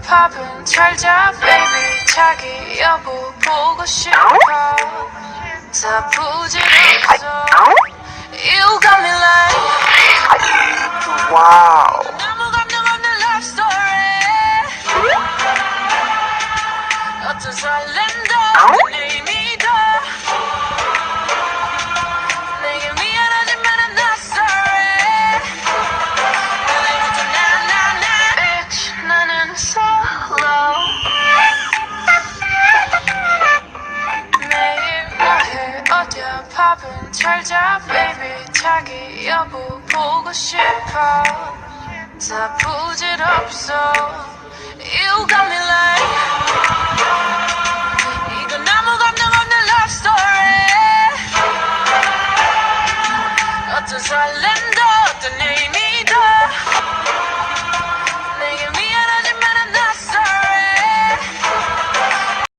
밥은 잘자 baby 자기 여보 보고 싶어 다 부질없어 You got me like Wow. 아무 감정 없는 love story 어떤 설렘도 내 힘이다 내게 미안하지만 I'm not sorry 오늘부터 나나나 Bitch 나는 solo 매일 뭐해 어디야 밥은 잘자 baby 자기 여보 보고 싶어 다 부질없어 You got me like 이건 아무 감정 없는 love story 어떤 설렘도 어떤 내